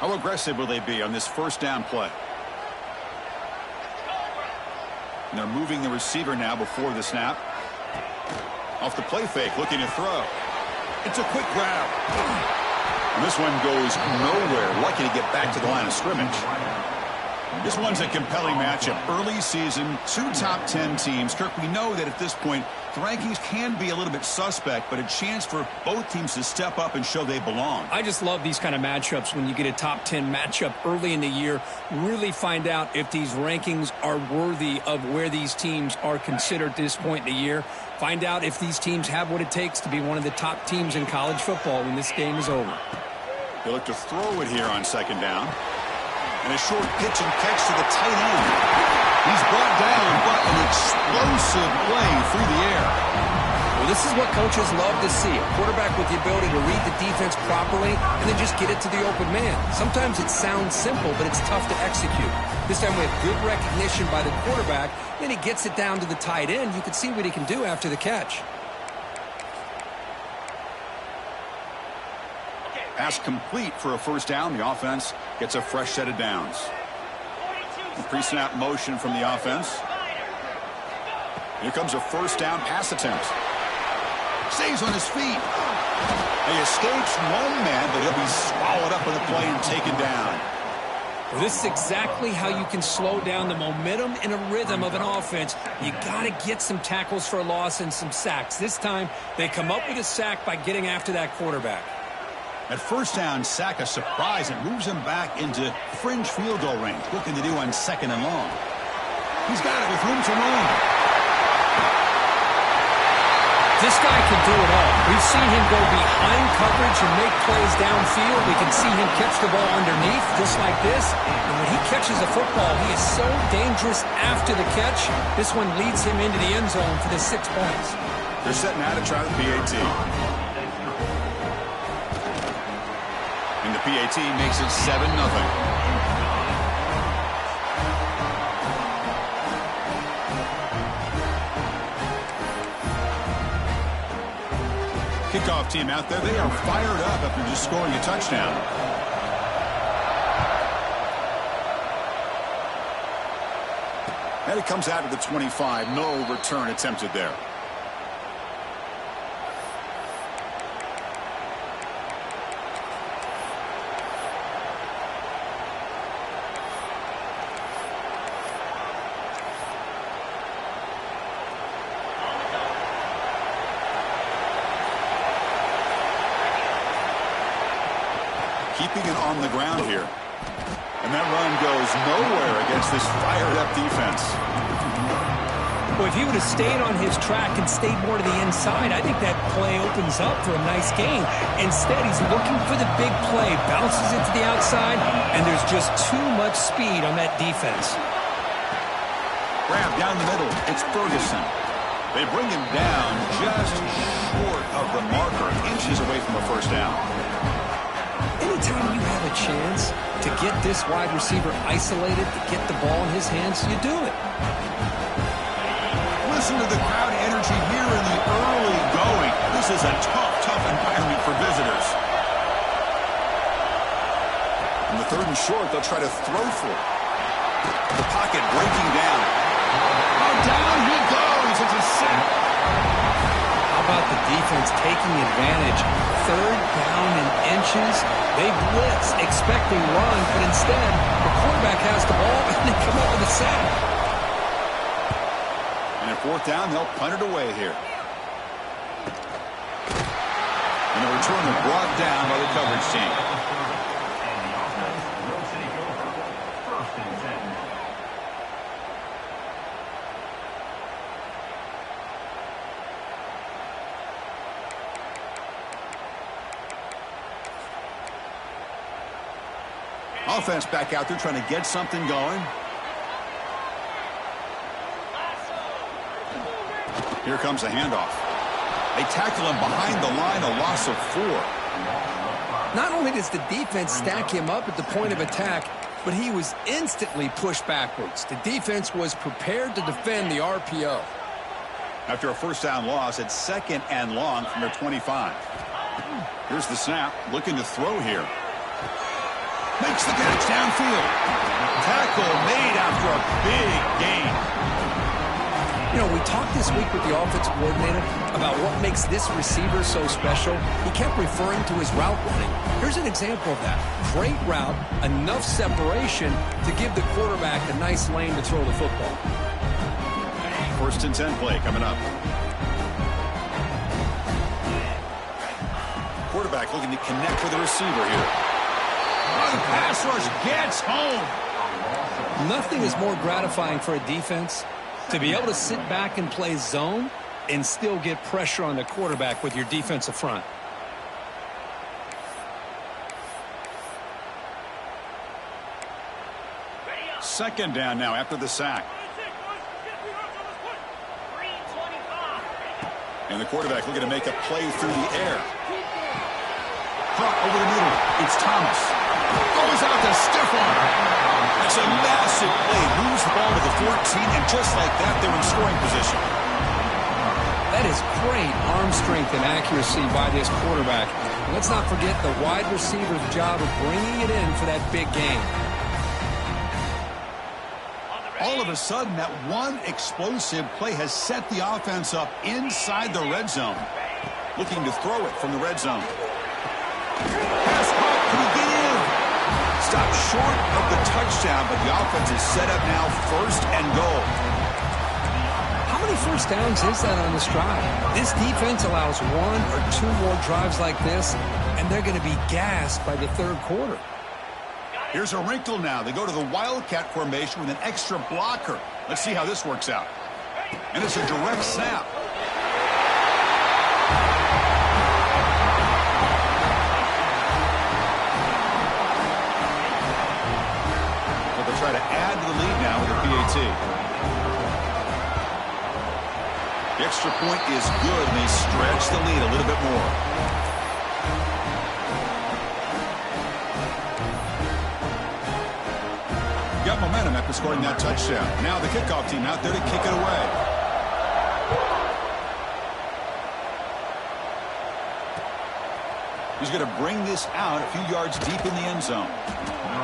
How aggressive will they be on this first down play? And they're moving the receiver now before the snap. Off the play fake, looking to throw. It's a quick grab. And this one goes nowhere. Lucky to get back to the line of scrimmage. This one's a compelling matchup. Early season, two top 10 teams. Kirk, we know that at this point, the rankings can be a little bit suspect, but a chance for both teams to step up and show they belong. I just love these kind of matchups when you get a top 10 matchup early in the year. Really find out if these rankings are worthy of where these teams are considered at this point in the year. Find out if these teams have what it takes to be one of the top teams in college football when this game is over. They look to throw it here on second down. And a short pitch and catch to the tight end. He's brought down, but an explosive play through the air. Well, this is what coaches love to see. A quarterback with the ability to read the defense properly and then just get it to the open man. Sometimes it sounds simple, but it's tough to execute. This time we have good recognition by the quarterback. Then he gets it down to the tight end. You can see what he can do after the catch. Pass complete for a first down. The offense gets a fresh set of downs. Pre-snap motion from the offense. Here comes a first down pass attempt. Stays on his feet. He escapes one man, but he'll be swallowed up in the play and taken down. Well, this is exactly how you can slow down the momentum and a rhythm of an offense. You got to get some tackles for a loss and some sacks. This time, they come up with a sack by getting after that quarterback. At first down, sack a surprise and moves him back into fringe field goal range, looking to do on second and long. He's got it with room to run. This guy can do it all. We've seen him go behind coverage and make plays downfield. We can see him catch the ball underneath just like this. And when he catches a football, he is so dangerous after the catch. This one leads him into the end zone for the 6 points. They're setting out to try the PAT. And the PAT makes it 7-0. Kickoff team out there. They are fired up after just scoring a touchdown. And it comes out of the 25. No return attempted there. Keeping it on the ground here. And that run goes nowhere against this fired-up defense. Well, if he would have stayed on his track and stayed more to the inside, I think that play opens up for a nice game. Instead, he's looking for the big play, bounces it to the outside, and there's just too much speed on that defense. Grab down the middle. It's Ferguson. They bring him down just short of the marker, inches away from a first down. Anytime you have a chance to get this wide receiver isolated, to get the ball in his hands, you do it. Listen to the crowd energy here in the early going. This is a tough environment for visitors. In the third and short, they'll try to throw for it. The pocket breaking down. Oh, down he goes. It's a sack. How about the defense taking advantage? Third down in inches. They blitz, expecting run, but instead, the quarterback has the ball and they come up with a sack. And at fourth down, they'll punt it away here. And the return is brought down by the coverage team. Offense back out there trying to get something going. Here comes the handoff. They tackle him behind the line, a loss of 4. Not only does the defense stack him up at the point of attack, but he was instantly pushed backwards. The defense was prepared to defend the RPO. After a first down loss, it's second and long from their 25. Here's the snap, looking to throw here. Makes the catch downfield. Tackle made after a big gain. You know, we talked this week with the offensive coordinator about what makes this receiver so special. He kept referring to his route running. Here's an example of that. Great route, enough separation to give the quarterback a nice lane to throw the football. 1st and 10 play coming up. Quarterback looking to connect with the receiver here. Oh, the pass rush gets home. Nothing is more gratifying for a defense to be able to sit back and play zone and still get pressure on the quarterback with your defensive front. Second down now after the sack. And the quarterback looking to make a play through the air. Caught over the middle. It's Thomas. Goes out to stiff arm. It's a massive play. Moves the ball to the 14, and just like that, they're in scoring position. That is great arm strength and accuracy by this quarterback. Let's not forget the wide receiver's job of bringing it in for that big game. All of a sudden, that one explosive play has set the offense up inside the red zone. Looking to throw it from the red zone. Pass caught. Can he get in? Stopped short of the touchdown, but the offense is set up now 1st and goal. How many first downs is that on this drive? This defense allows 1 or 2 more drives like this, and they're going to be gassed by the 3rd quarter. Here's a wrinkle now. They go to the Wildcat formation with an extra blocker. Let's see how this works out. And it's a direct snap. But they'll try to add to the lead now with a PAT. The extra point is good, and they stretch the lead a little bit more. Got momentum after scoring that touchdown. Now the kickoff team out there to kick it away. He's going to bring this out a few yards deep in the end zone.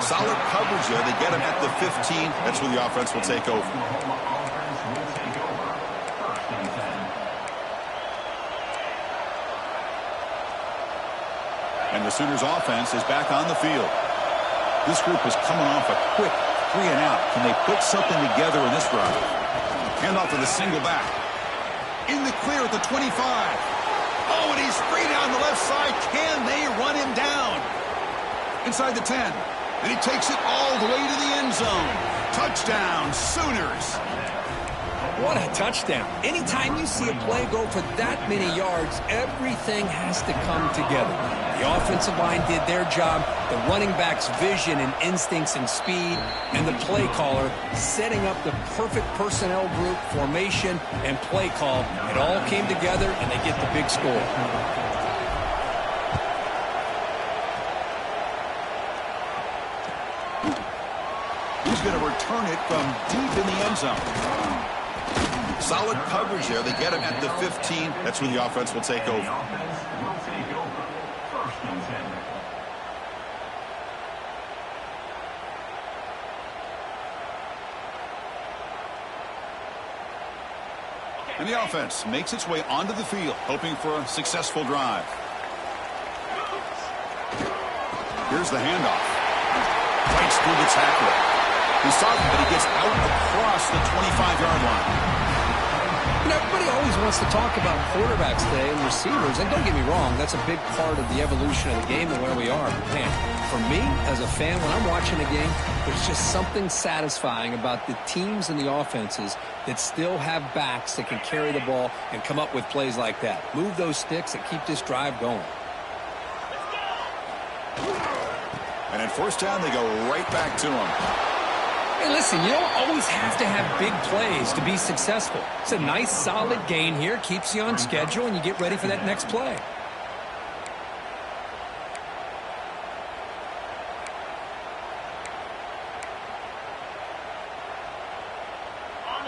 Solid coverage there. They get him at the 15. That's where the offense will take over. And the Sooners offense is back on the field. This group is coming off a quick 3 and out. Can they put something together in this drive? Hand off to the single back. In the clear at the 25. Oh, and he's free down the left side. Can they run him down? Inside the 10. And he takes it all the way to the end zone. Touchdown, Sooners. What a touchdown. Anytime you see a play go for that many yards, everything has to come together. The offensive line did their job, the running back's vision and instincts and speed, and the play caller setting up the perfect personnel group, formation, and play call. It all came together, and they get the big score. He's going to return it from deep in the end zone. Solid coverage there. They get him at the 15. That's when the offense will take over. And the offense makes its way onto the field, hoping for a successful drive. Here's the handoff. Fights through the tackle. He's talking, but he gets out across the 25-yard line. And everybody always wants to talk about quarterbacks today and receivers, and don't get me wrong, that's a big part of the evolution of the game and where we are. But man, for me, as a fan, when I'm watching a game, there's just something satisfying about the teams and the offenses that still have backs that can carry the ball and come up with plays like that. Move those sticks and keep this drive going. And at first down, they go right back to him. Hey, listen, you don't always have to have big plays to be successful. It's a nice, solid gain here, keeps you on schedule, and you get ready for that next play.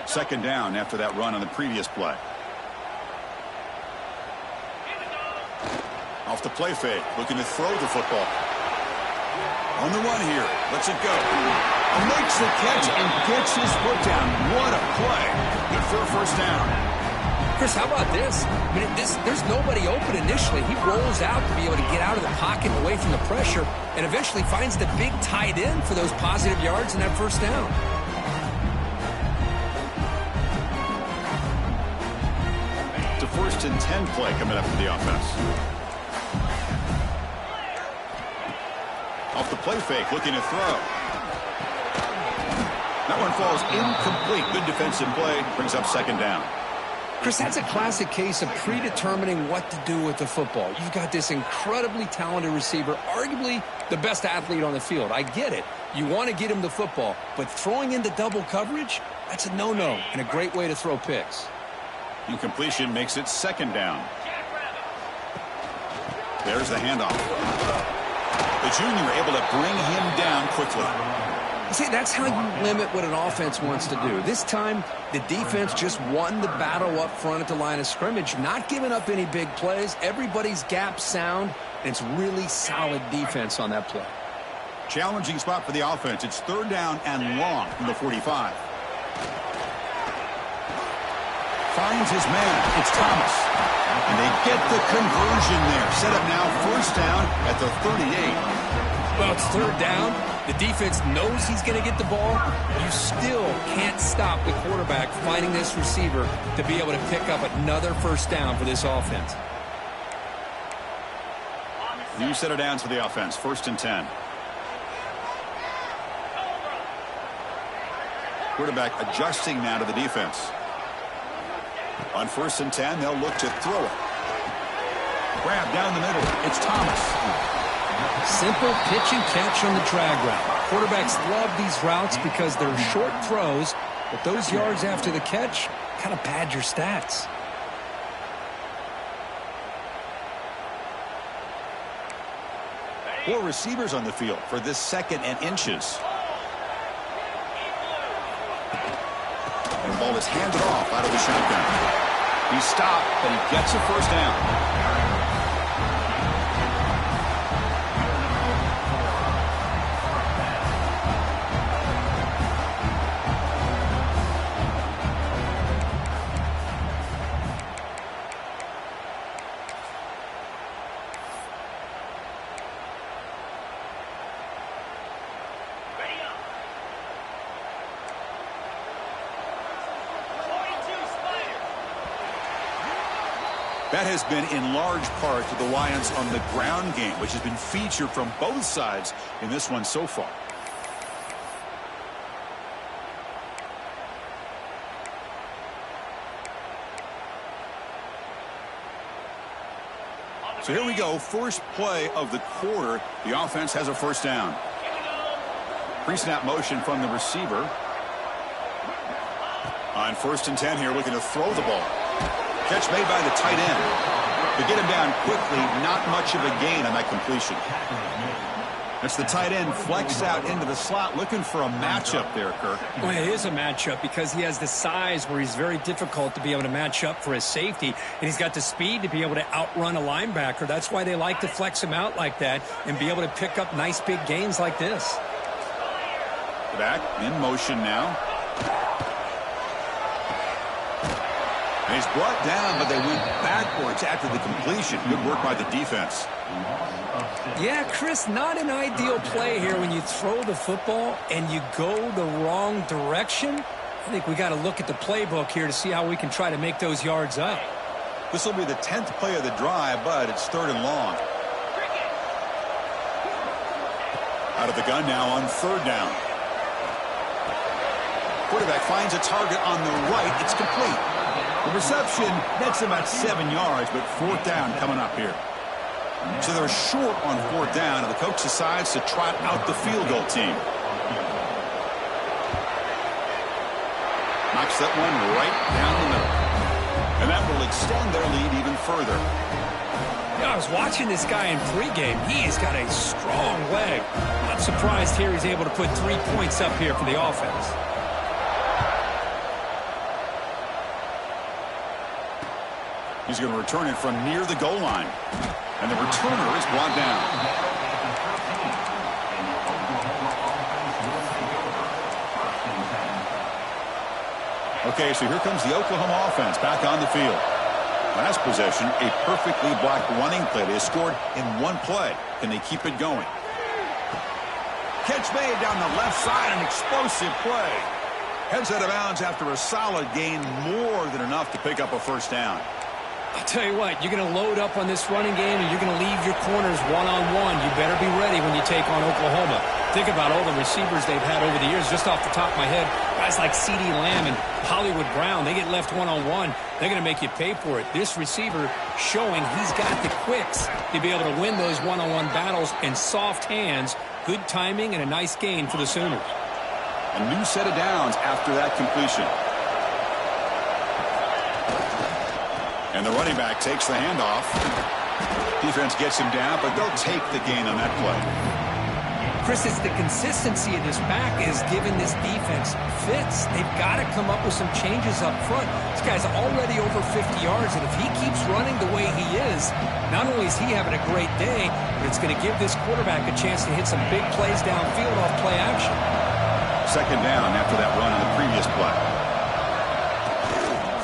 Second down after that run on the previous play. Off the play fake, looking to throw the football. On the run here. Lets it go. Makes the catch and gets his foot down. What a play. Good for a first down. Chris, how about this? I mean, there's nobody open initially. He rolls out to be able to get out of the pocket away from the pressure and eventually finds the big tight end for those positive yards in that first down. It's a 1st and 10 play coming up for the offense. Off the play fake, looking to throw. That one falls incomplete. Good defensive play. Brings up 2nd down. Chris, that's a classic case of predetermining what to do with the football. You've got this incredibly talented receiver, arguably the best athlete on the field. I get it. You want to get him the football, but throwing into double coverage, that's a no-no and a great way to throw picks. Incompletion makes it 2nd down. There's the handoff. The junior able to bring him down quickly. See, that's how you limit what an offense wants to do. This time, the defense just won the battle up front at the line of scrimmage, not giving up any big plays. Everybody's gap sound, and it's really solid defense on that play. Challenging spot for the offense. It's 3rd down and long from the 45. Finds his man. It's Thomas. And they get the conversion there. Set up now 1st down at the 38. Well, it's 3rd down. The defense knows he's going to get the ball. You still can't stop the quarterback finding this receiver to be able to pick up another 1st down for this offense. New set of downs for the offense. 1st and 10. Quarterback adjusting now to the defense. On 1st and 10, they'll look to throw it. Grab down the middle. It's Thomas. Simple pitch and catch on the drag route. Quarterbacks love these routes because they're short throws, but those yards after the catch kind of pad your stats. Four receivers on the field for this 2nd and inches. And the ball is handed off out of the shotgun. He stopped, but he gets a 1st down. That has been in large part to the reliance on the ground game, which has been featured from both sides in this one so far. So here we go, first play of the quarter. The offense has a 1st down. Pre-snap motion from the receiver. On 1st and 10 here, looking to throw the ball. Catch made by the tight end. To get him down quickly, not much of a gain on that completion. That's the tight end flexed out into the slot, looking for a matchup there, Kirk. Well, it is a matchup because he has the size where he's very difficult to be able to match up for his safety, and he's got the speed to be able to outrun a linebacker. That's why they like to flex him out like that and be able to pick up nice big gains like this. Back in motion now. And he's brought down, but they went backwards after the completion. Good work by the defense. Yeah, Chris, not an ideal play here when you throw the football and you go the wrong direction. I think we got to look at the playbook here to see how we can try to make those yards up. This will be the 10th play of the drive, but it's 3rd and long. Out of the gun now on 3rd down. Quarterback finds a target on the right. It's complete. The reception nets about 7 yards, but 4th down coming up here. So they're short on 4th down, and the coach decides to trot out the field goal team. Knocks that one right down the middle. And that will extend their lead even further. Yeah, I was watching this guy in pregame. He's got a strong leg. Not surprised here he's able to put 3 points up here for the offense. He's going to return it from near the goal line. And the returner is brought down. Okay, so here comes the Oklahoma offense back on the field. Last possession, a perfectly blocked running play. They scored in one play. Can they keep it going? Catch made down the left side, an explosive play. Heads out of bounds after a solid gain, more than enough to pick up a first down. I'll tell you what, you're going to load up on this running game and you're going to leave your corners one-on-one. You better be ready when you take on Oklahoma. Think about all the receivers they've had over the years. Just off the top of my head, guys like CeeDee Lamb and Hollywood Brown, they get left one-on-one. They're going to make you pay for it. This receiver showing he's got the quicks to be able to win those one-on-one battles in soft hands. Good timing and a nice gain for the Sooners. A new set of downs after that completion. And the running back takes the handoff. Defense gets him down, but they'll take the gain on that play. Chris, it's the consistency of this back is giving this defense fits. They've got to come up with some changes up front. This guy's already over 50 yards, and if he keeps running the way he is, not only is he having a great day, but it's going to give this quarterback a chance to hit some big plays downfield off play action. Second down after that run on the previous play.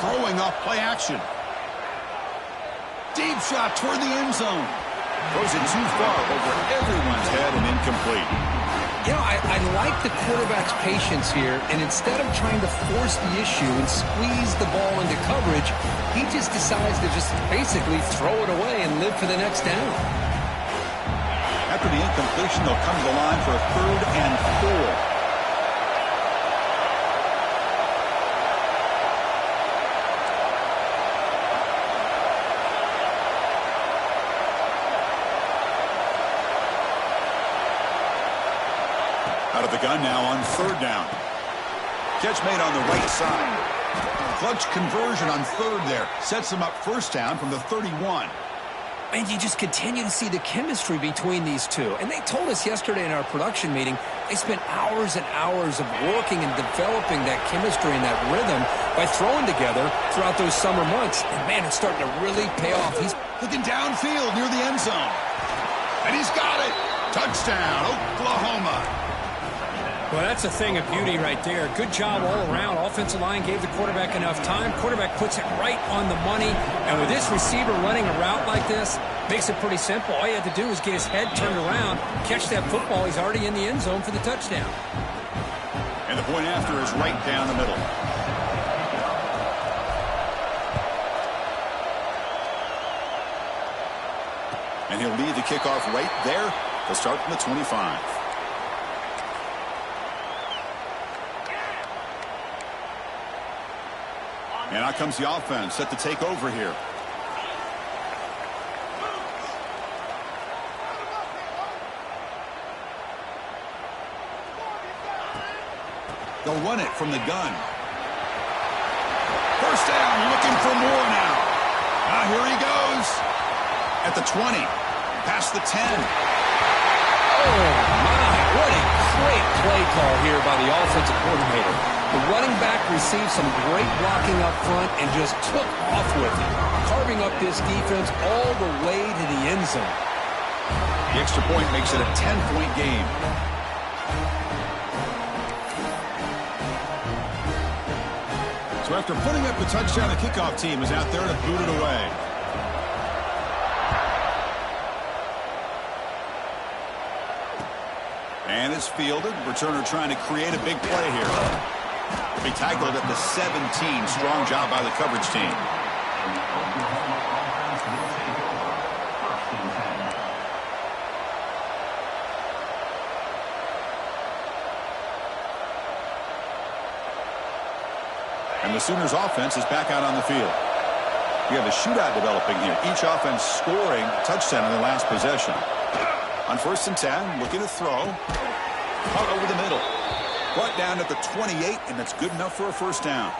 Throwing off play action. Deep shot toward the end zone. Throws it too far over everyone's head and incomplete. You know, I like the quarterback's patience here, and instead of trying to force the issue and squeeze the ball into coverage, he just decides to just basically throw it away and live for the next down. After the incompletion, they'll come to the line for a 3rd and 4. Out of the gun now on 3rd down. Catch made on the right side. Clutch conversion on 3rd there. Sets them up first down from the 31. And you just continue to see the chemistry between these two. And they told us yesterday in our production meeting, they spent hours and hours of working and developing that chemistry and that rhythm by throwing together throughout those summer months. And, man, it's starting to really pay off. He's looking downfield near the end zone. And he's got it. Touchdown, Oklahoma. Well, that's a thing of beauty right there. Good job all around. Offensive line gave the quarterback enough time. Quarterback puts it right on the money. And with this receiver running a route like this, makes it pretty simple. All you have to do is get his head turned around, catch that football. He's already in the end zone for the touchdown. And the point after is right down the middle. And he'll lead the kickoff right there. They'll start from the 25. And out comes the offense, set to take over here. They'll run it from the gun. First down, looking for more now. Here he goes. At the 20, past the 10. Oh, my, what a great play call here by the offensive coordinator. The running back received some great blocking up front and just took off with it, carving up this defense all the way to the end zone. The extra point makes it a 10-point game. So after putting up the touchdown, the kickoff team is out there to boot it away. And it's fielded. Returner trying to create a big play here. He tackled at the 17. Strong job by the coverage team. And the Sooners offense is back out on the field. We have a shootout developing here. Each offense scoring a touchdown in the last possession. On 1st and 10, looking to throw. Caught over the middle. Brought down at the 28, and that's good enough for a first down.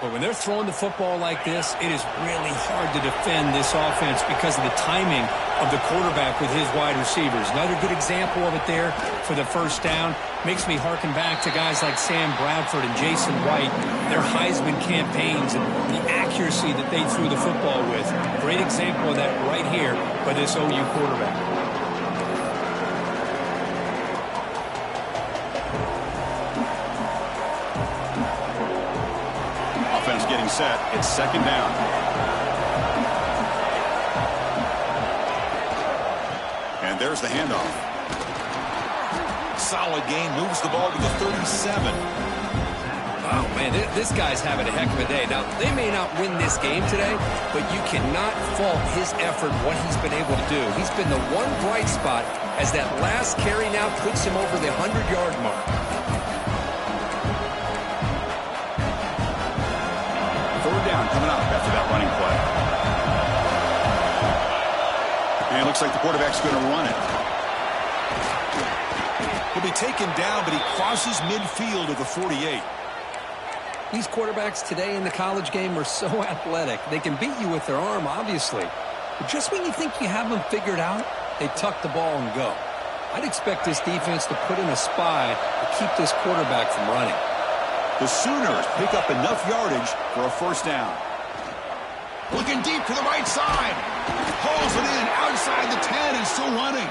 But when they're throwing the football like this, it is really hard to defend this offense because of the timing of the quarterback with his wide receivers. Another good example of it there for the first down. Makes me harken back to guys like Sam Bradford and Jason White, their Heisman campaigns and the accuracy that they threw the football with. Great example of that right here by this OU quarterback. being set. It's second down. And there's the handoff. Solid gain, moves the ball to the 37. Oh, man, this guy's having a heck of a day. Now, they may not win this game today, but you cannot fault his effort, what he's been able to do. He's been the one bright spot as that last carry now puts him over the 100-yard mark. Third down coming up after that running play. And it looks like the quarterback's going to run it. He'll be taken down, but he crosses midfield of the 48. These quarterbacks today in the college game are so athletic. They can beat you with their arm, obviously. But just when you think you have them figured out, they tuck the ball and go. I'd expect this defense to put in a spy to keep this quarterback from running. The Sooners pick up enough yardage for a first down. Looking deep to the right side. Hauls it in outside the 10 and still running.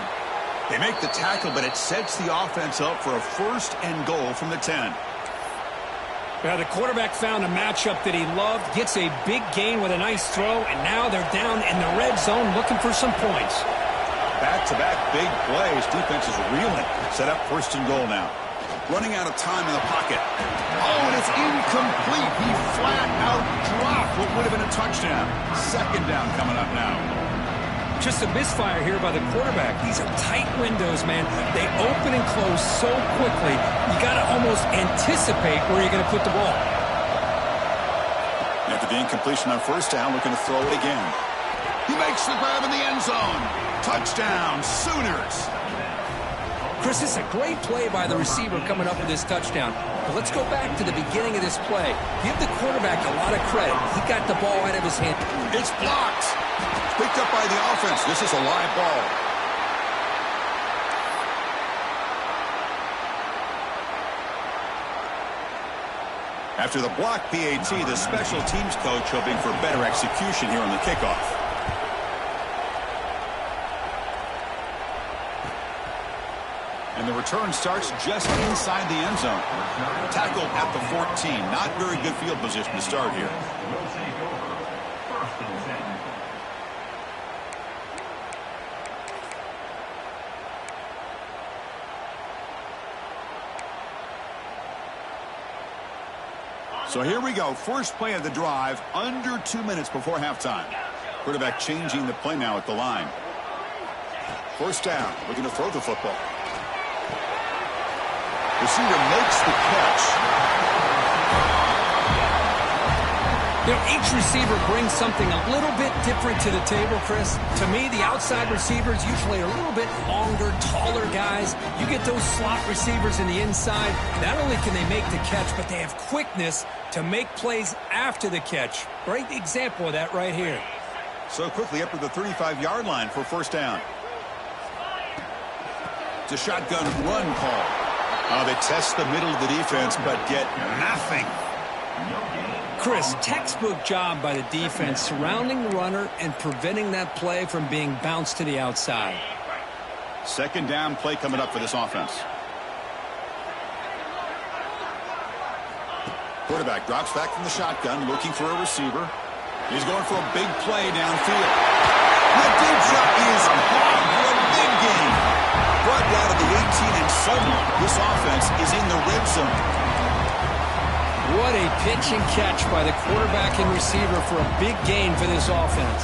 They make the tackle, but it sets the offense up for a first and goal from the 10. The quarterback found a matchup that he loved, gets a big gain with a nice throw, and now they're down in the red zone looking for some points. Back-to-back big plays. Defense is reeling. Set up first and goal now. Running out of time in the pocket. Oh, and it's incomplete. He flat out dropped what would have been a touchdown. Second down coming up now. Just a misfire here by the quarterback. These are tight windows, man. They open and close so quickly, you got to almost anticipate where you're going to put the ball. After the incompletion on first down, looking to throw it again. He makes the grab in the end zone. Touchdown, Sooners. Chris, this is a great play by the receiver coming up with this touchdown. But let's go back to the beginning of this play. Give the quarterback a lot of credit. He got the ball out of his hand. It's blocked. Picked up by the offense. This is a live ball. After the block PAT, the special teams coach hoping for better execution here on the kickoff. And the return starts just inside the end zone. Tackled at the 14. Not very good field position to start here. So here we go. First play of the drive, under 2 minutes before halftime. Quarterback changing the play now at the line. First down, looking to throw the football. Receiver makes the catch. You know, each receiver brings something a little bit different to the table, Chris. To me, the outside receivers usually are a little bit longer, taller guys. You get those slot receivers in the inside. Not only can they make the catch, but they have quickness to make plays after the catch. Great example of that right here. So quickly up to the 35-yard line for first down. It's a shotgun run call. They test the middle of the defense, but get nothing. Chris, textbook job by the defense surrounding the runner and preventing that play from being bounced to the outside. Second down play coming up for this offense. Quarterback drops back from the shotgun, looking for a receiver. He's going for a big play downfield. The deep shot is caught for a big gain. Brought down to the 18, and suddenly this offense is in the red zone. What a pitch and catch by the quarterback and receiver for a big gain for this offense.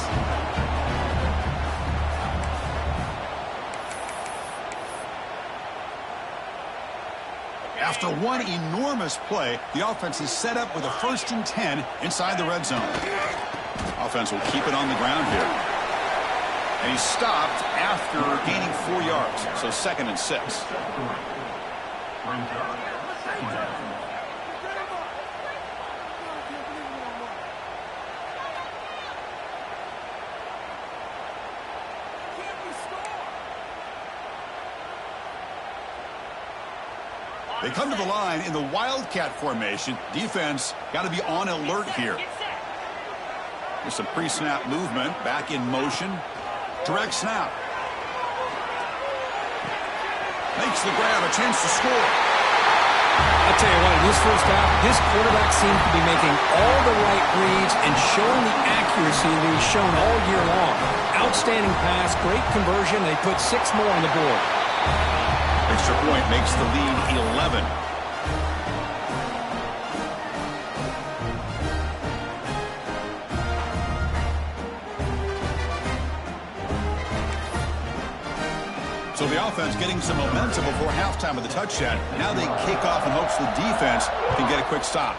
After one enormous play, the offense is set up with a 1st and 10 inside the red zone. Offense will keep it on the ground here. And he's stopped after gaining 4 yards, so 2nd and 6. They come to the line in the Wildcat formation. Defense got to be on alert here. There's some pre-snap movement. Back in motion. Direct snap. Makes the grab. A chance to score. I'll tell you what, in this first half, his quarterback seems to be making all the right reads and showing the accuracy that he's shown all year long. Outstanding pass, great conversion. They put 6 more on the board. Extra point makes the lead 11. So the offense getting some momentum before halftime with the touchdown. Now they kick off in hopes the defense can get a quick stop.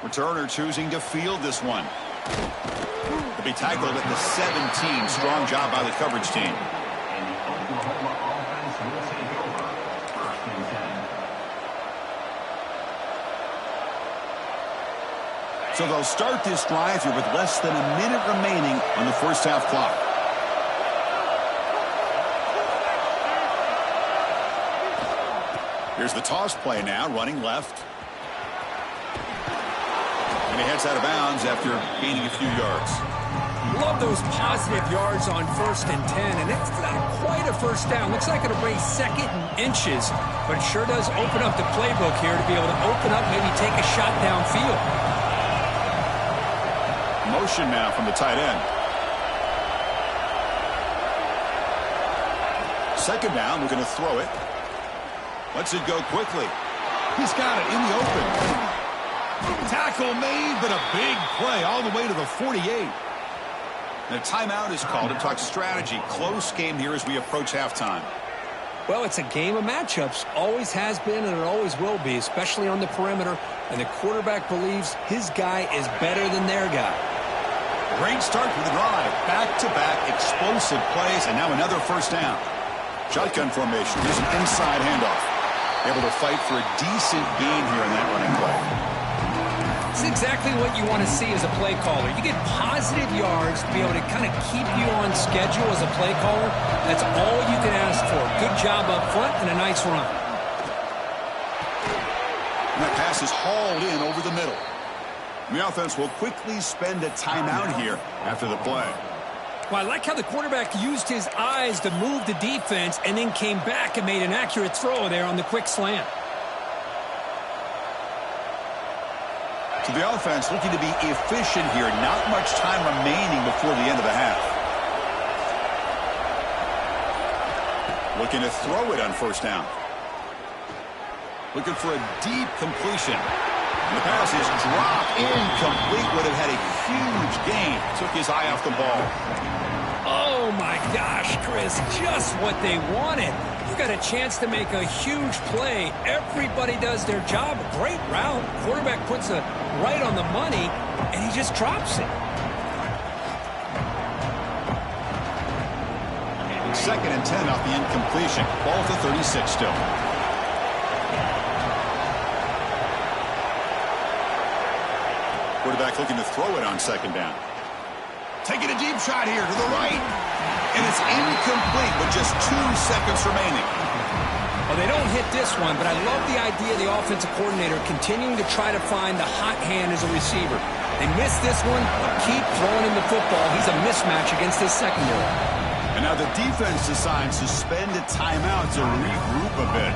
Returner choosing to field this one. To be tackled at the 17. Strong job by the coverage team. So they'll start this drive here with less than a minute remaining on the first half clock. Here's the toss play now, running left. And he heads out of bounds after gaining a few yards. Love those positive yards on 1st and 10, and it's not quite a first down. Looks like it'll bring 2nd and inches, but it sure does open up the playbook here to be able to open up, maybe take a shot downfield. Motion now from the tight end. 2nd down, we're going to throw it. Lets it go quickly. He's got it in the open. Tackle made, but a big play all the way to the 48. And a timeout is called to talk strategy. Close game here as we approach halftime. Well, it's a game of matchups. Always has been and it always will be, especially on the perimeter. And the quarterback believes his guy is better than their guy. Great start for the drive. Back-to-back explosive plays, and now another first down. Shotgun formation. Here's an inside handoff. Able to fight for a decent gain here in that running play. It's exactly what you want to see as a play caller. You get positive yards to be able to kind of keep you on schedule as a play caller. That's all you can ask for. Good job up front and a nice run. And that pass is hauled in over the middle. And the offense will quickly spend a timeout here after the play. Well, I like how the quarterback used his eyes to move the defense and then came back and made an accurate throw there on the quick slant. So the offense looking to be efficient here. Not much time remaining before the end of the half. Looking to throw it on 1st down. Looking for a deep completion. And the pass is dropped incomplete. Would have had a huge gain. Took his eye off the ball. Oh, my gosh, Chris, just what they wanted. You got a chance to make a huge play. Everybody does their job. A great route. Quarterback puts it right on the money, and he just drops it. 2nd and 10 off the incompletion. Ball to 36 still. Quarterback looking to throw it on 2nd down. Taking a deep shot here to the right. And it's incomplete with just 2 seconds remaining. Well, they don't hit this one, but I love the idea of the offensive coordinator continuing to try to find the hot hand as a receiver. They missed this one, but keep throwing him the football. He's a mismatch against this secondary. And now the defense decides to spend a timeout to regroup a bit.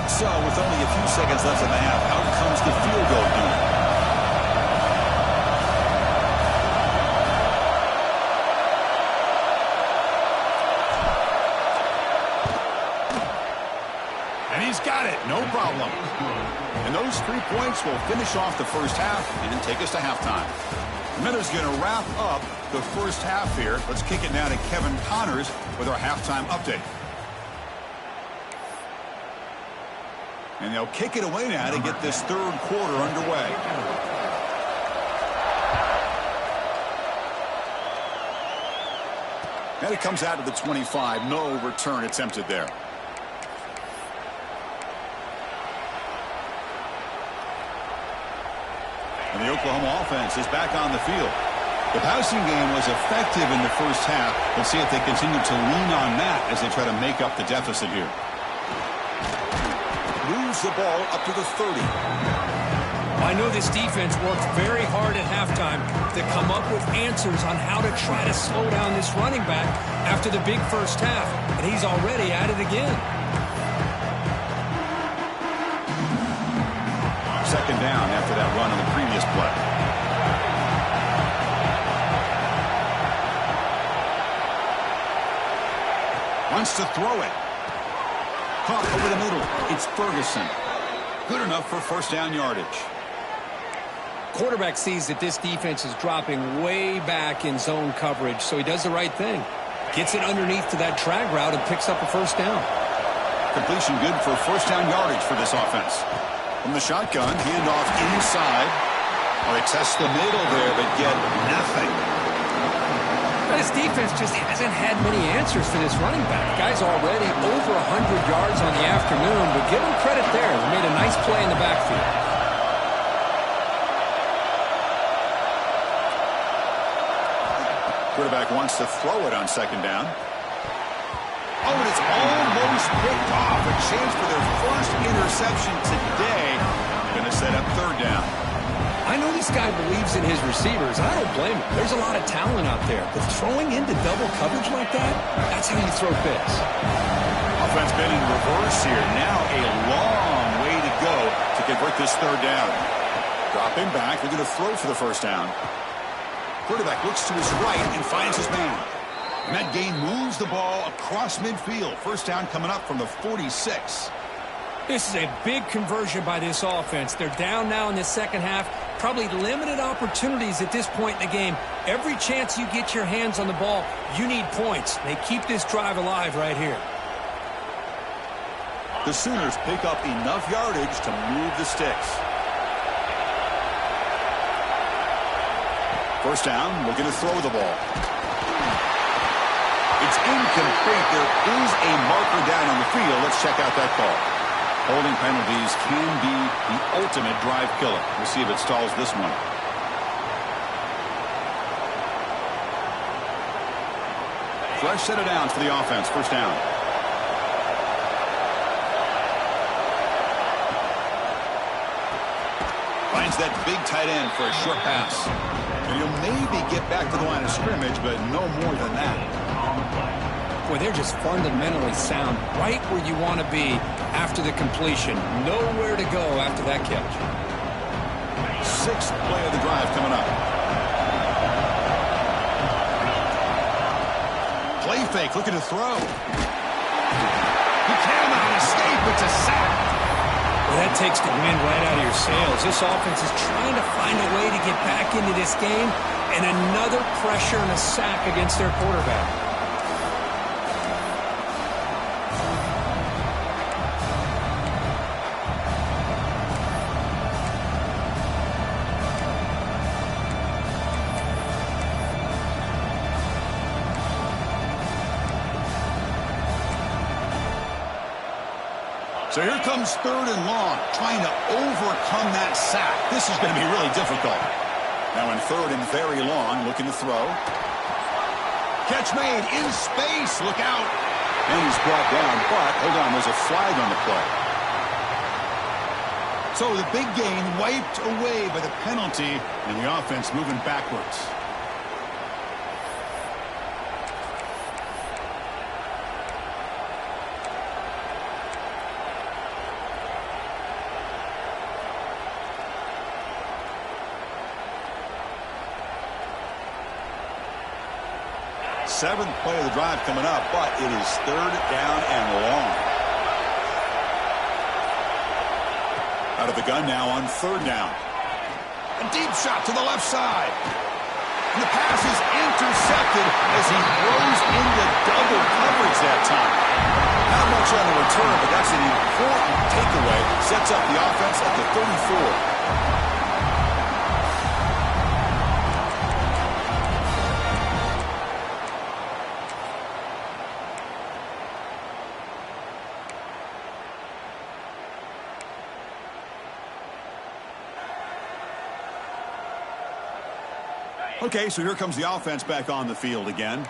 So, with only a few seconds left in the half, out comes the field goal unit. And he's got it, no problem. And those 3 points will finish off the first half and take us to halftime. Miller's going to wrap up the first half here. Let's kick it now to Kevin Connors with our halftime update. And they'll kick it away now to get this 3rd quarter underway. And it comes out to the 25. No return attempted there. And the Oklahoma offense is back on the field. The passing game was effective in the first half. Let's see if they continue to lean on that as they try to make up the deficit here. Moves the ball up to the 30. I know this defense worked very hard at halftime to come up with answers on how to try to slow down this running back after the big first half, and he's already at it again. Second down after that run on the previous play. Wants to throw it. Caught over the middle. It's Ferguson. Good enough for first down yardage. Quarterback sees that this defense is dropping way back in zone coverage, so he does the right thing. Gets it underneath to that drag route and picks up a first down. Completion good for first down yardage for this offense. From the shotgun, handoff inside. Oh, they test the middle there, but get nothing. This defense just hasn't had many answers for this running back. Guy's already over 100 yards on the afternoon, but give him credit there. He made a nice play in the backfield. Quarterback wants to throw it on second down. Oh, and it's almost picked off. A chance for their first interception today. Going to set up third down. I know this guy believes in his receivers, and I don't blame him. There's a lot of talent out there, but throwing into double coverage like that, that's how you throw picks. Offense been in reverse here. Now a long way to go to convert this third down. Dropping back. They're going to throw for the first down. Quarterback looks to his right and finds his man. And that gain moves the ball across midfield. First down coming up from the 46. This is a big conversion by this offense. They're down now in the second half. Probably limited opportunities at this point in the game. Every chance you get your hands on the ball, you need points. They keep this drive alive right here. The Sooners pick up enough yardage to move the sticks. First down, looking to throw the ball. It's incomplete. There is a marker down on the field. Let's check out that call. Holding penalties can be the ultimate drive killer. We'll see if it stalls this one. Fresh set of downs for the offense. First down. Finds that big tight end for a short pass. And he'll maybe get back to the line of scrimmage, but no more than that. Boy, they're just fundamentally sound right where you want to be after the completion. Nowhere to go after that catch. Sixth play of the drive coming up. Play fake, looking to throw. He cannot escape. It's a sack. Well, that takes the wind right out of your sails. This offense is trying to find a way to get back into this game, and another pressure and a sack against their quarterback. So here comes third and long, trying to overcome that sack. This is going to be really difficult. Now in third and very long, looking to throw. Catch made in space. Look out. And he's brought down, but hold on, there's a flag on the play. So the big gain wiped away by the penalty, and the offense moving backwards. Seventh play of the drive coming up, but it is third down and long. Out of the gun now on third down. A deep shot to the left side. And the pass is intercepted as he throws into double coverage that time. Not much on the return, but that's an important takeaway. Sets up the offense at the 34. Okay, so here comes the offense back on the field again.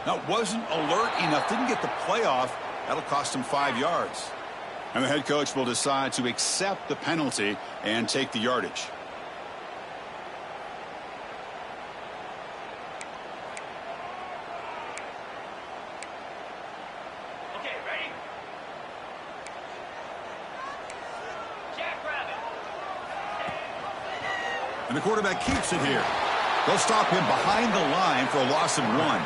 That wasn't alert enough. Didn't get the play off. That'll cost him 5 yards. And the head coach will decide to accept the penalty and take the yardage. Okay, ready? Jackrabbit. And the quarterback keeps it here. They'll stop him behind the line for a loss of 1.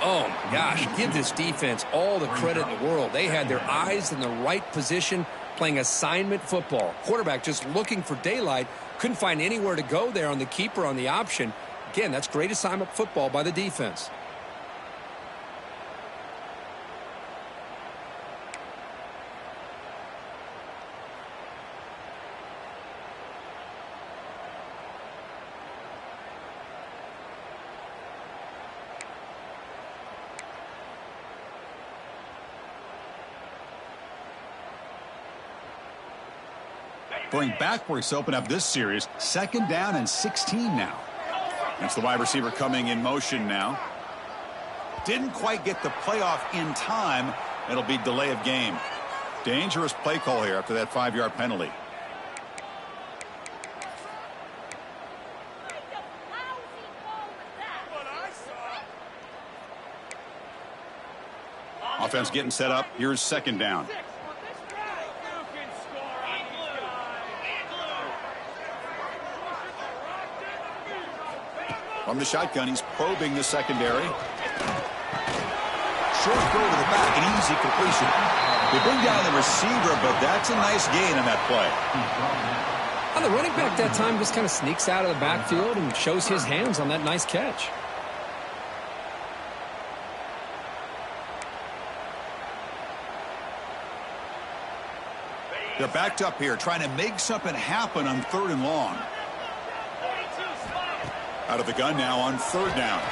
Oh, my gosh, give this defense all the credit in the world. They had their eyes in the right position playing assignment football. Quarterback just looking for daylight. Couldn't find anywhere to go there on the keeper on the option. Again, that's great assignment football by the defense. Going backwards to open up this series. 2nd down and 16 now. It's the wide receiver coming in motion now. Didn't quite get the playoff in time. It'll be delay of game. Dangerous play call here after that 5-yard penalty. Offense getting set up. Here's 2nd down. From the shotgun, he's probing the secondary. Short throw to the back, an easy completion. They bring down the receiver, but that's a nice gain on that play. The running back that time just kind of sneaks out of the backfield and shows his hands on that nice catch. They're backed up here, trying to make something happen on 3rd and long. Out of the gun now on 3rd down.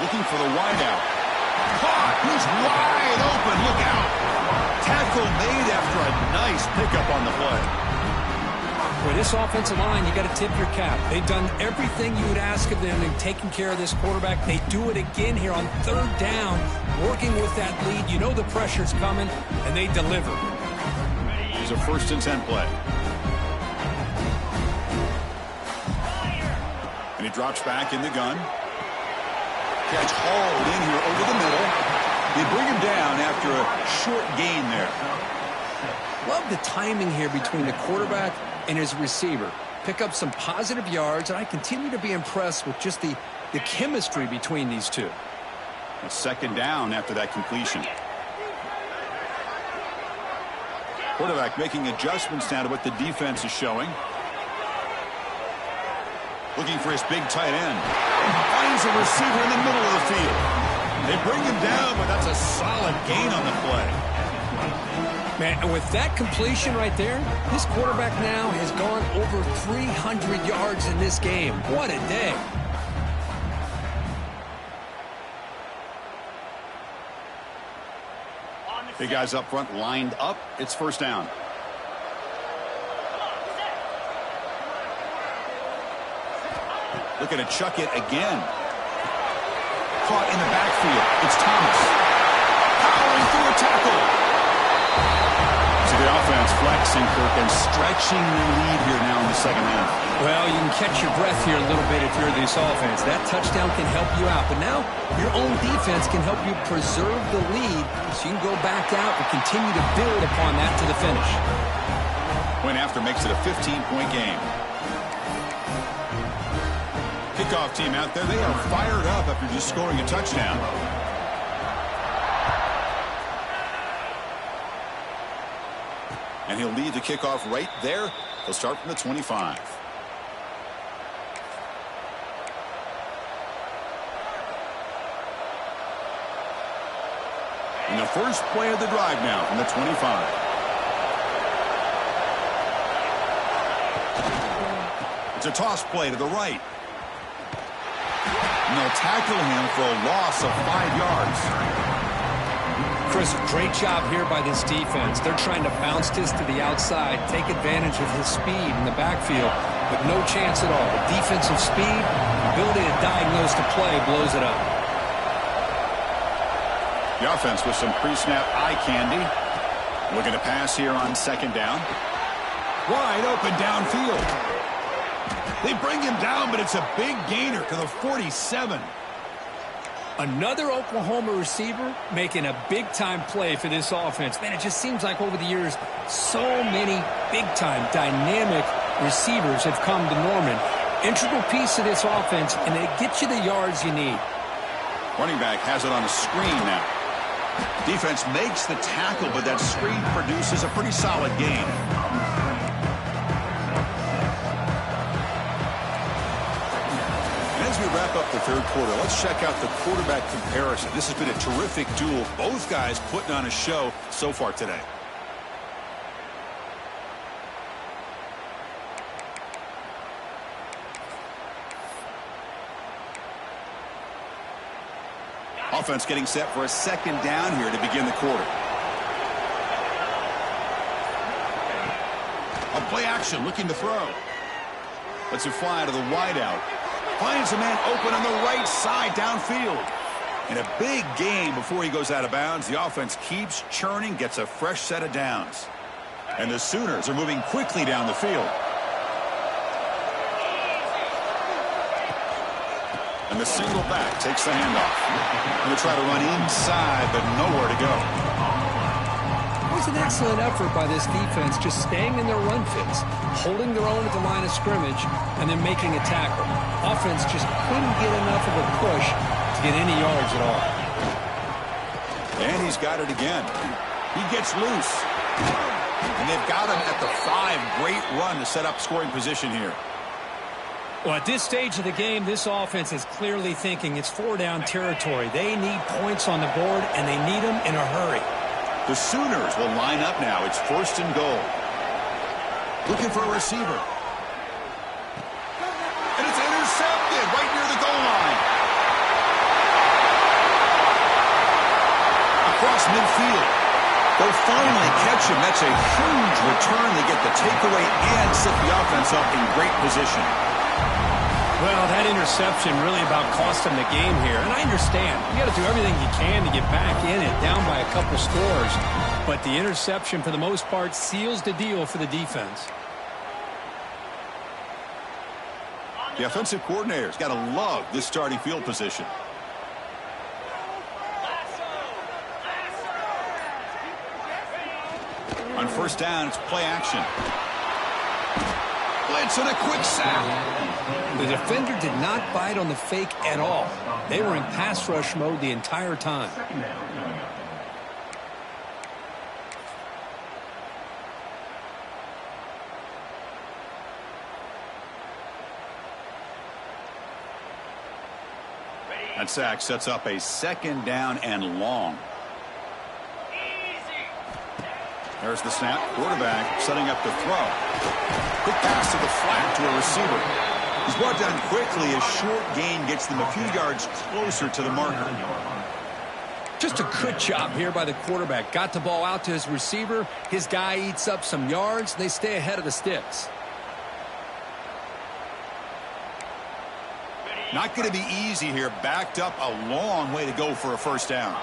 Looking for the wideout. Caught! He's wide open. Look out. Tackle made after a nice pickup on the play. For this offensive line, you got to tip your cap. They've done everything you would ask of them in taking care of this quarterback. They do it again here on 3rd down, working with that lead. You know the pressure's coming, and they deliver. It's a 1st and 10 play. And he drops back in the gun. Catch hauled in here over the middle. They bring him down after a short gain there. Love the timing here between the quarterback and his receiver. Pick up some positive yards, and I continue to be impressed with just the chemistry between these two. It's 2nd down after that completion. Quarterback making adjustments now to what the defense is showing. Looking for his big tight end. Finds a receiver in the middle of the field. They bring him down, but that's a solid gain on the play. Man, and with that completion right there, this quarterback now has gone over 300 yards in this game. What a day. Big guys up front lined up. It's 1st down. Looking to chuck it again. Caught in the backfield. It's Thomas. Powering through a tackle. So the offense flexing, Kirk, and stretching the lead here now in the 2nd half. Well, you can catch your breath here a little bit if you're this offense. That touchdown can help you out. But now your own defense can help you preserve the lead so you can go back out and continue to build upon that to the finish. Point after makes it a 15-point game. Kickoff team out there. They are fired up after just scoring a touchdown. And he'll lead the kickoff right there. He'll start from the 25. And the first play of the drive now from the 25. It's a toss play to the right. And they'll tackle him for a loss of 5 yards. Chris, great job here by this defense. They're trying to bounce this to the outside, take advantage of his speed in the backfield, but no chance at all. The defensive speed, ability to diagnose the play, blows it up. The offense with some pre-snap eye candy. Looking to pass here on second down. Wide open downfield. They bring him down, but it's a big gainer to the 47. Another Oklahoma receiver making a big-time play for this offense. Man, it just seems like over the years, so many big-time, dynamic receivers have come to Norman. Integral piece of this offense, and they get you the yards you need. Running back has it on a screen now. Defense makes the tackle, but that screen produces a pretty solid gain. As we wrap up the third quarter, let's check out the quarterback comparison. This has been a terrific duel. Both guys putting on a show so far today. Offense getting set for a second down here to begin the quarter. A play action, looking to throw. Lets it fly to the wideout. Finds a man open on the right side downfield. And a big gain before he goes out of bounds. The offense keeps churning, gets a fresh set of downs. And the Sooners are moving quickly down the field. And the single back takes the handoff. Going to try to run inside, but nowhere to go. It was an excellent effort by this defense, just staying in their run fits, holding their own at the line of scrimmage, and then making a tackle. Offense just couldn't get enough of a push to get any yards at all. And he's got it again. He gets loose. And they've got him at the 5. Great run to set up scoring position here. Well, at this stage of the game, this offense is clearly thinking it's 4-down territory. They need points on the board, and they need them in a hurry. The Sooners will line up now. It's 1st and goal. Looking for a receiver. And it's intercepted right near the goal line. Across midfield. They'll finally catch him. That's a huge return. They get the takeaway and set the offense up in great position. Well, that interception really about cost them the game here. And I understand. You got to do everything you can to get back in it, down by a couple scores. But the interception, for the most part, seals the deal for the defense. The offensive coordinator's got to love this starting field position. On 1st down, it's play action. Blitz and a quick sack. The defender did not bite on the fake at all. They were in pass rush mode the entire time. That sack sets up a 2nd down and long. There's the snap. Quarterback setting up the throw. Quick pass to the flat to a receiver. He's brought down quickly. A short gain gets them a few yards closer to the marker. Just a good job here by the quarterback. Got the ball out to his receiver. His guy eats up some yards. They stay ahead of the sticks. Not going to be easy here. Backed up a long way to go for a 1st down.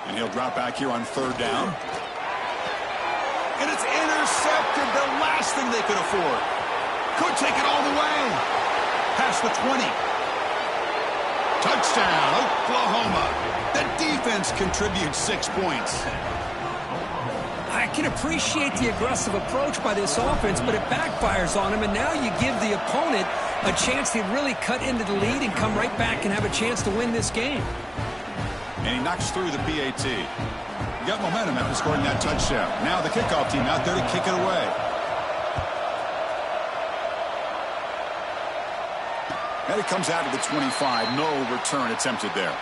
And he'll drop back here on 3rd down. And it's intercepted. The last thing they could afford. Could take it all the way. Past the 20. Touchdown, Oklahoma. The defense contributes 6 points. I can appreciate the aggressive approach by this offense, but it backfires on him, and now you give the opponent a chance to really cut into the lead and come right back and have a chance to win this game. And he knocks through the PAT. He got momentum after scoring that touchdown. Now the kickoff team out there to kick it away. And it comes out of the 25. No return attempted there.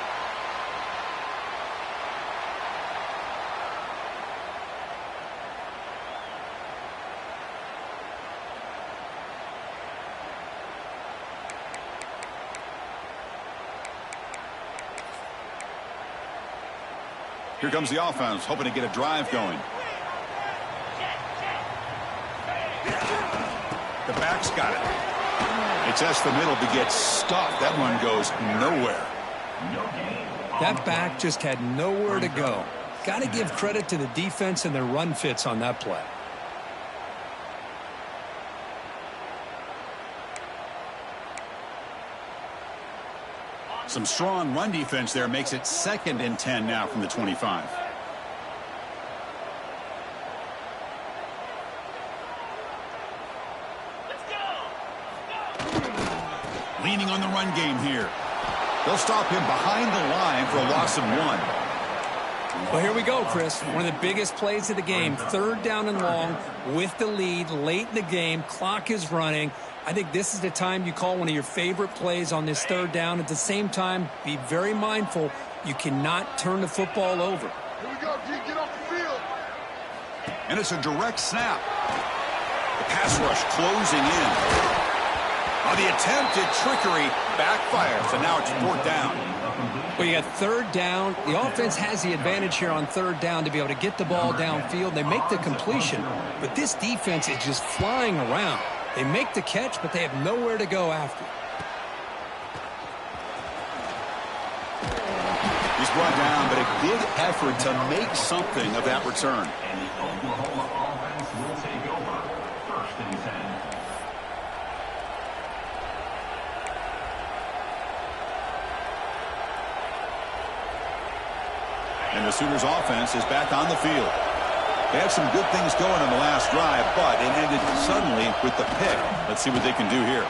Here comes the offense, hoping to get a drive going. The back's got it. They test the middle to get stuffed. That one goes nowhere. That back just had nowhere to go. Got to give credit to the defense and their run fits on that play. Some strong run defense there makes it 2nd and 10 now from the 25. Leaning on the run game here. They'll stop him behind the line for a loss of 1. Well, here we go, Chris. One of the biggest plays of the game. 3rd down and long with the lead late in the game. Clock is running. I think this is the time you call one of your favorite plays on this 3rd down. At the same time, be very mindful. You cannot turn the football over. Here we go, G. Get off the field. And it's a direct snap. The pass rush closing in. The attempted trickery backfires, and now it's 4th down. Well, you got 3rd down. The offense has the advantage here on 3rd down to be able to get the ball downfield. They make the completion, but this defense is just flying around. They make the catch, but they have nowhere to go after. He's brought down, but a good effort to make something of that return. And the Sooners offense is back on the field. They had some good things going on the last drive, but it ended suddenly with the pick. Let's see what they can do here.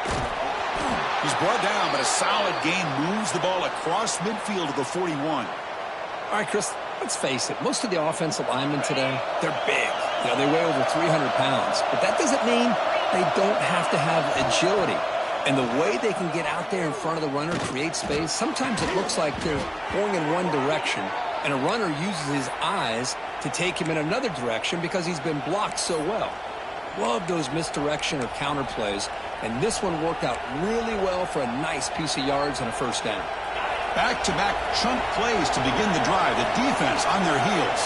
He's brought down, but a solid gain moves the ball across midfield to the 41. All right, Chris, let's face it. Most of the offensive linemen today, they're big. You know, they weigh over 300 pounds. But that doesn't mean they don't have to have agility. And the way they can get out there in front of the runner, create space, sometimes it looks like they're going in one direction, and a runner uses his eyes to take him in another direction because he's been blocked so well. Love those misdirection or counter plays, and this one worked out really well for a nice piece of yards and a 1st down. Back-to-back chunk plays to begin the drive. The defense on their heels.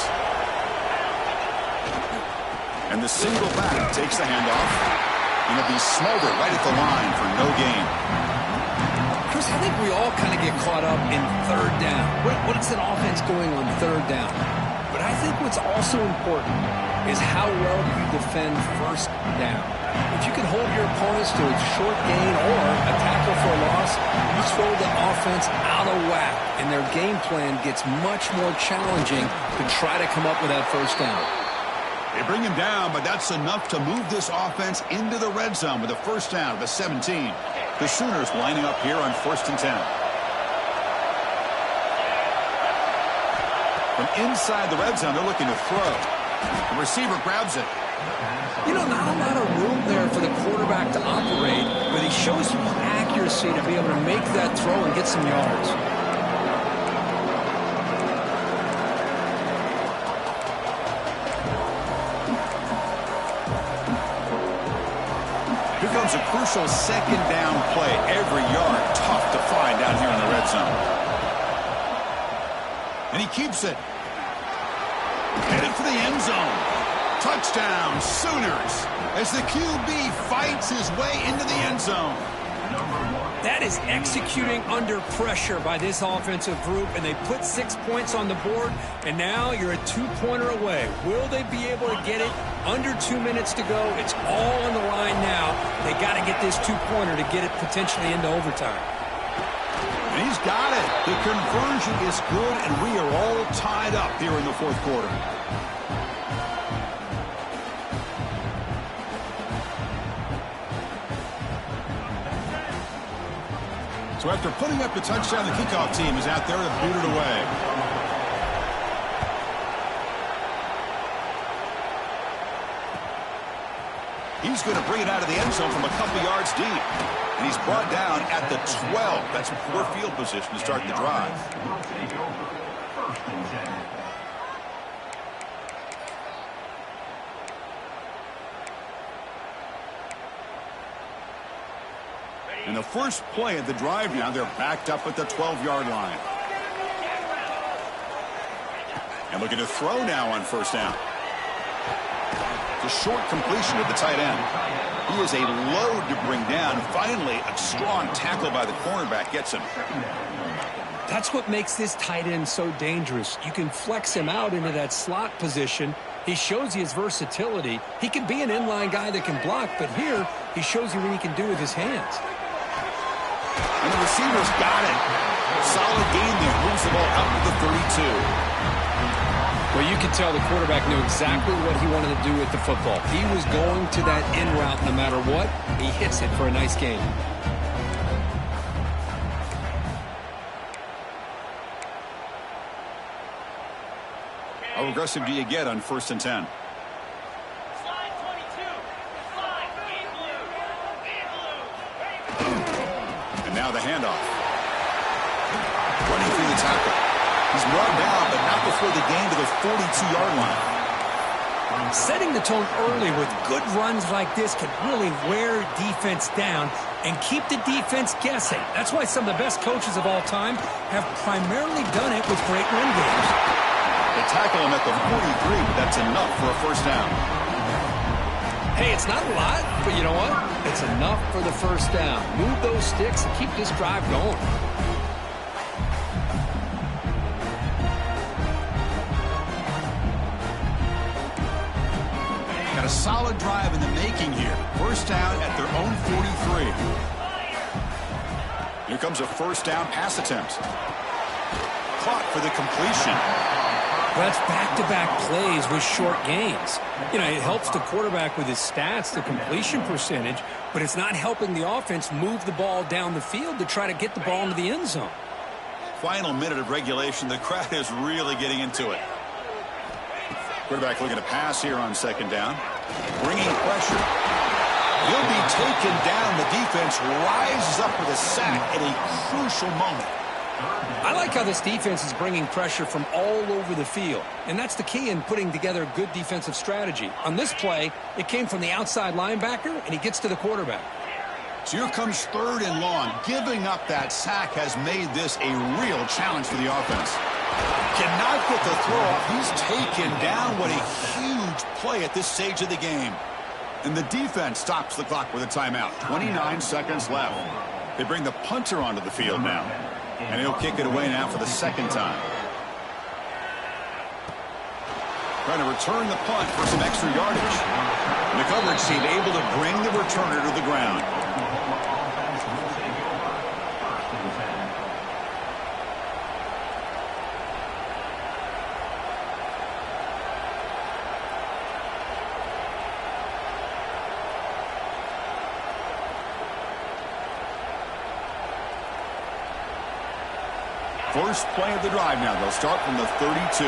And the single back takes the handoff. And it'll be Smolder right at the line for no gain. Chris, I think we all kind of get caught up in 3rd down. What is an offense going on 3rd down? But I think what's also important is how well you defend 1st down. If you can hold your opponents to a short gain or a tackle for a loss, you throw the offense out of whack, and their game plan gets much more challenging to try to come up with that 1st down. They bring him down, but that's enough to move this offense into the red zone with a 1st down of the 17. The Sooners lining up here on 1st and 10. From inside the red zone, they're looking to throw. The receiver grabs it. You know, not a lot of room there for the quarterback to operate, but he shows some accuracy to be able to make that throw and get some yards. Here comes a crucial 2nd down play. Every yard tough to find down here in the red zone. And he keeps it. Headed for the end zone. Touchdown, Sooners, as the QB fights his way into the end zone. That is executing under pressure by this offensive group, and they put 6 points on the board, and now you're a 2-pointer away. Will they be able to get it? Under 2 minutes to go. It's all on the line now. They got to get this 2-pointer to get it potentially into overtime. And he's got it. The conversion is good, and we are all tied up here in the 4th quarter. So after putting up the touchdown, the kickoff team is out there to boot it away. He's going to bring it out of the end zone from a couple yards deep. And he's brought down at the 12. That's poor field position to start the drive. And the first play of the drive now, they're backed up at the 12-yard line. And looking to throw now on 1st down. It's a short completion with the tight end. He is a load to bring down. Finally, a strong tackle by the cornerback gets him. That's what makes this tight end so dangerous. You can flex him out into that slot position. He shows you his versatility. He can be an inline guy that can block, but here he shows you what he can do with his hands. And the receiver's got it. Solid gain there. Moves the ball out to the 32. Well, you could tell the quarterback knew exactly what he wanted to do with the football. He was going to that in route no matter what. He hits it for a nice gain. How aggressive do you get on 1st and 10? Slide 22. Slide. In blue. In blue. And now the handoff. Running through the tackle. He's run down, but not before the gain to the 42-yard line. Setting the tone early with good runs like this can really wear defense down and keep the defense guessing. That's why some of the best coaches of all time have primarily done it with great run games. They tackle him at the 43, but that's enough for a first down. Hey, it's not a lot, but you know what? It's enough for the first down. Move those sticks and keep this drive going. Got a solid drive in the making here. First down at their own 43. Here comes a first down pass attempt. Caught for the completion. That's back-to-back plays with short gains. You know, it helps the quarterback with his stats, the completion percentage, but it's not helping the offense move the ball down the field to try to get the ball into the end zone. Final minute of regulation. The crowd is really getting into it. Quarterback looking to pass here on 2nd down. Bringing pressure. He'll be taken down. The defense rises up with a sack at a crucial moment. I like how this defense is bringing pressure from all over the field, and that's the key in putting together a good defensive strategy. On this play, it came from the outside linebacker, and he gets to the quarterback. So here comes 3rd and long. Giving up that sack has made this a real challenge for the offense. Cannot get the throw off. He's taken down. What a huge play at this stage of the game. And the defense stops the clock with a timeout. 29 seconds left. They bring the punter onto the field now. And he'll kick it away now for the 2nd time. Trying to return the punt for some extra yardage. And the coverage team able to bring the returner to the ground. First play of the drive now. They'll start from the 32.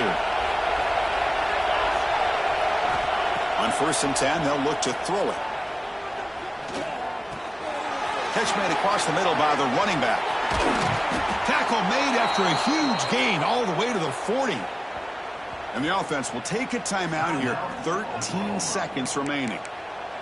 On 1st and 10, they'll look to throw it. Catch made across the middle by the running back. Tackle made after a huge gain all the way to the 40. And the offense will take a timeout here. 13 seconds remaining.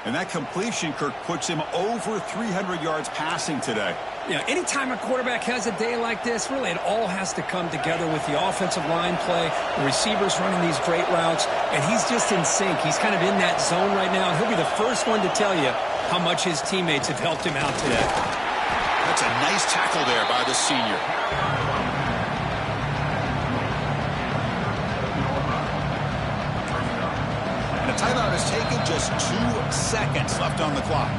And that completion, Kirk, puts him over 300 yards passing today. Yeah, anytime a quarterback has a day like this, really it all has to come together with the offensive line play, the receivers running these great routes, and he's just in sync. He's kind of in that zone right now, and he'll be the first one to tell you how much his teammates have helped him out today. That's a nice tackle there by the senior. And a timeout is taken, just 2 seconds left on the clock.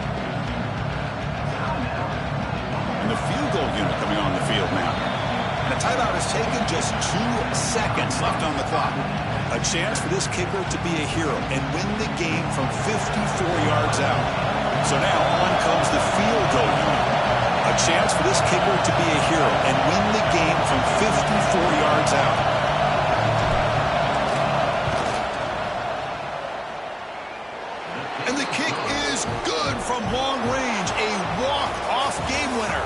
And the field goal unit coming on the field now. And a timeout is taken, just 2 seconds left on the clock. A chance for this kicker to be a hero and win the game from 54 yards out. So now on comes the field goal unit. A chance for this kicker to be a hero and win the game from 54 yards out. And the kick is good from long range. A walk-off game winner.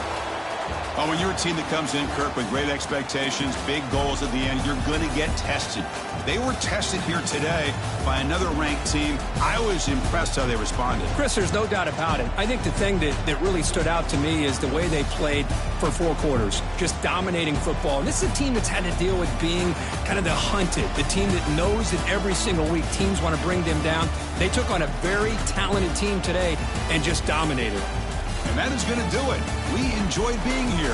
Oh, when you're a team that comes in, Kirk, with great expectations, big goals at the end, you're going to get tested. They were tested here today by another ranked team. I was impressed how they responded. Chris, there's no doubt about it. I think the thing that really stood out to me is the way they played for 4 quarters, just dominating football. And this is a team that's had to deal with being kind of the hunted, the team that knows that every single week teams want to bring them down. They took on a very talented team today and just dominated. And that is going to do it. We enjoyed being here.